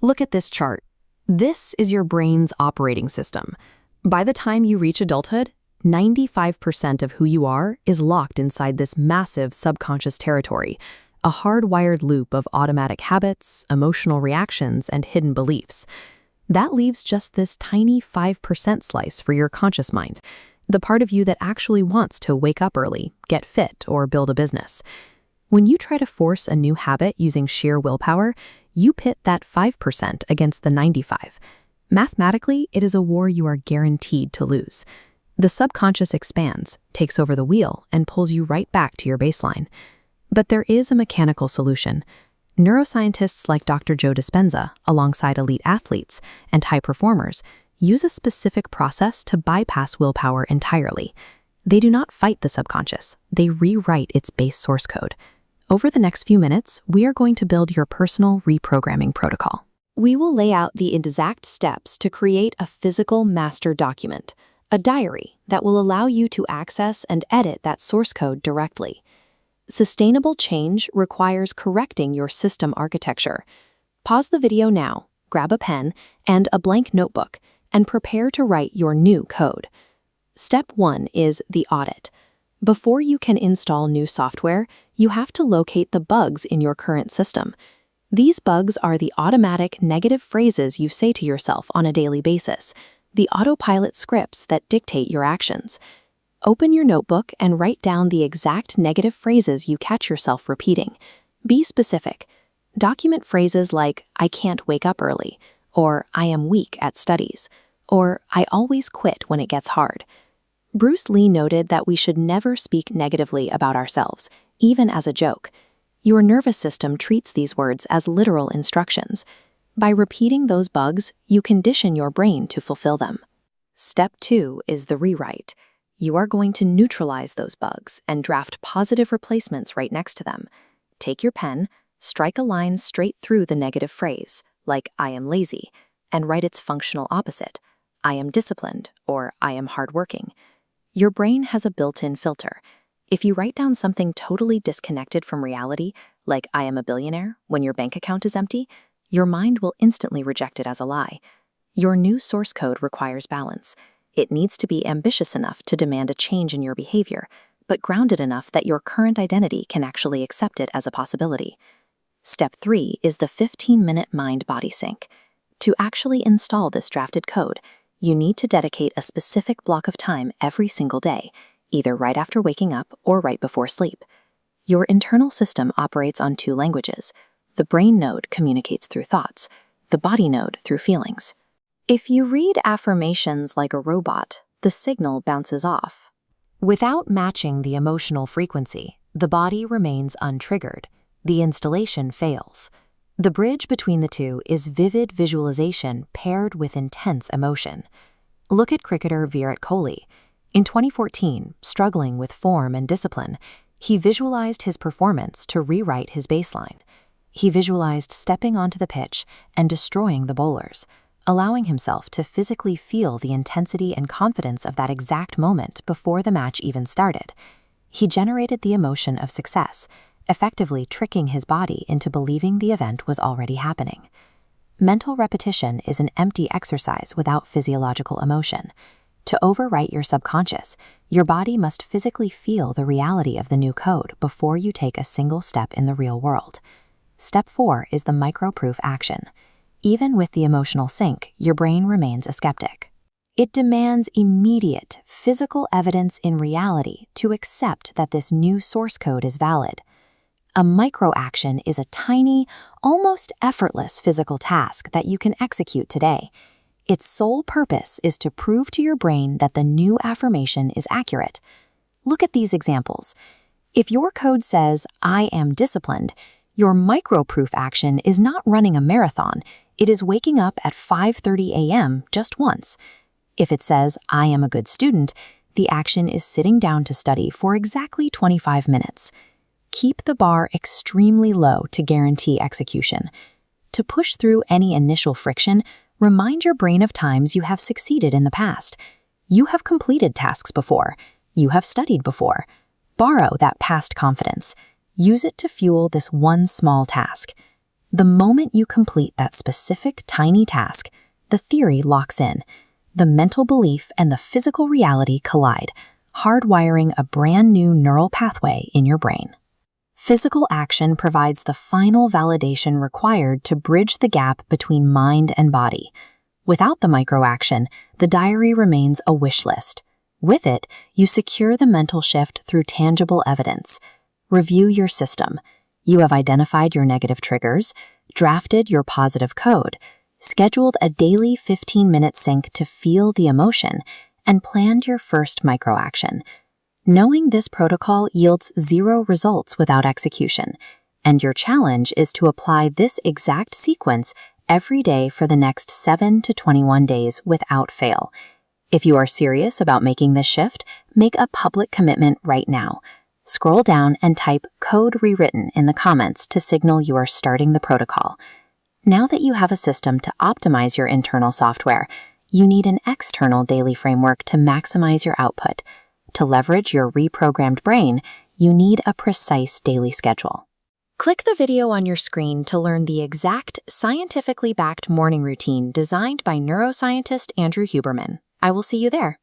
Look at this chart. This is your brain's operating system. By the time you reach adulthood, 95% of who you are is locked inside this massive subconscious territory, a hardwired loop of automatic habits, emotional reactions, and hidden beliefs. That leaves just this tiny 5% slice for your conscious mind, the part of you that actually wants to wake up early, get fit, or build a business. When you try to force a new habit using sheer willpower, you pit that 5% against the 95. Mathematically, it is a war you are guaranteed to lose. The subconscious expands, takes over the wheel, and pulls you right back to your baseline. But there is a mechanical solution. Neuroscientists like Dr. Joe Dispenza, alongside elite athletes and high performers, use a specific process to bypass willpower entirely. They do not fight the subconscious, they rewrite its base source code. Over the next few minutes, we are going to build your personal reprogramming protocol. We will lay out the exact steps to create a physical master document, a diary that will allow you to access and edit that source code directly. Sustainable change requires correcting your system architecture. Pause the video now, grab a pen and a blank notebook, and prepare to write your new code. Step 1 is the audit. Before you can install new software, you have to locate the bugs in your current system. These bugs are the automatic negative phrases you say to yourself on a daily basis, the autopilot scripts that dictate your actions. Open your notebook and write down the exact negative phrases you catch yourself repeating. Be specific. Document phrases like, "I can't wake up early," or "I am weak at studies," or "I always quit when it gets hard." Bruce Lee noted that we should never speak negatively about ourselves, even as a joke. Your nervous system treats these words as literal instructions. By repeating those bugs, you condition your brain to fulfill them. Step 2 is the rewrite. You are going to neutralize those bugs and draft positive replacements right next to them. Take your pen, strike a line straight through the negative phrase, like "I am lazy," and write its functional opposite, "I am disciplined," or "I am hardworking." Your brain has a built-in filter. If you write down something totally disconnected from reality, like "I am a billionaire," when your bank account is empty, your mind will instantly reject it as a lie. Your new source code requires balance. It needs to be ambitious enough to demand a change in your behavior, but grounded enough that your current identity can actually accept it as a possibility. Step 3 is the 15-minute mind-body sync. To actually install this drafted code, you need to dedicate a specific block of time every single day, either right after waking up or right before sleep. Your internal system operates on 2 languages. The brain node communicates through thoughts, the body node through feelings. If you read affirmations like a robot, the signal bounces off. Without matching the emotional frequency, the body remains untriggered. The installation fails. The bridge between the two is vivid visualization paired with intense emotion. Look at cricketer Virat Kohli. In 2014, struggling with form and discipline, he visualized his performance to rewrite his baseline. He visualized stepping onto the pitch and destroying the bowlers, allowing himself to physically feel the intensity and confidence of that exact moment before the match even started. He generated the emotion of success, effectively tricking his body into believing the event was already happening. Mental repetition is an empty exercise without physiological emotion. To overwrite your subconscious, your body must physically feel the reality of the new code before you take a single step in the real world. Step 4 is the micro-proof action. Even with the emotional sync, your brain remains a skeptic. It demands immediate, physical evidence in reality to accept that this new source code is valid. A micro-action is a tiny, almost effortless physical task that you can execute today. Its sole purpose is to prove to your brain that the new affirmation is accurate. Look at these examples. If your code says, "I am disciplined," your micro-proof action is not running a marathon, it is waking up at 5:30 a.m. just once. If it says, "I am a good student," the action is sitting down to study for exactly 25 minutes. Keep the bar extremely low to guarantee execution. To push through any initial friction, remind your brain of times you have succeeded in the past. You have completed tasks before. You have studied before. Borrow that past confidence. Use it to fuel this one small task. The moment you complete that specific tiny task, the theory locks in. The mental belief and the physical reality collide, hardwiring a brand new neural pathway in your brain. Physical action provides the final validation required to bridge the gap between mind and body. Without the microaction, the diary remains a wish list. With it, you secure the mental shift through tangible evidence. Review your system. You have identified your negative triggers, drafted your positive code, scheduled a daily 15-minute sync to feel the emotion, and planned your first microaction. Knowing this protocol yields 0 results without execution, and your challenge is to apply this exact sequence every day for the next 7 to 21 days without fail. If you are serious about making this shift, make a public commitment right now. Scroll down and type "code rewritten" in the comments to signal you are starting the protocol. Now that you have a system to optimize your internal software, you need an external daily framework to maximize your output. To leverage your reprogrammed brain, you need a precise daily schedule. Click the video on your screen to learn the exact scientifically backed morning routine designed by neuroscientist Andrew Huberman. I will see you there.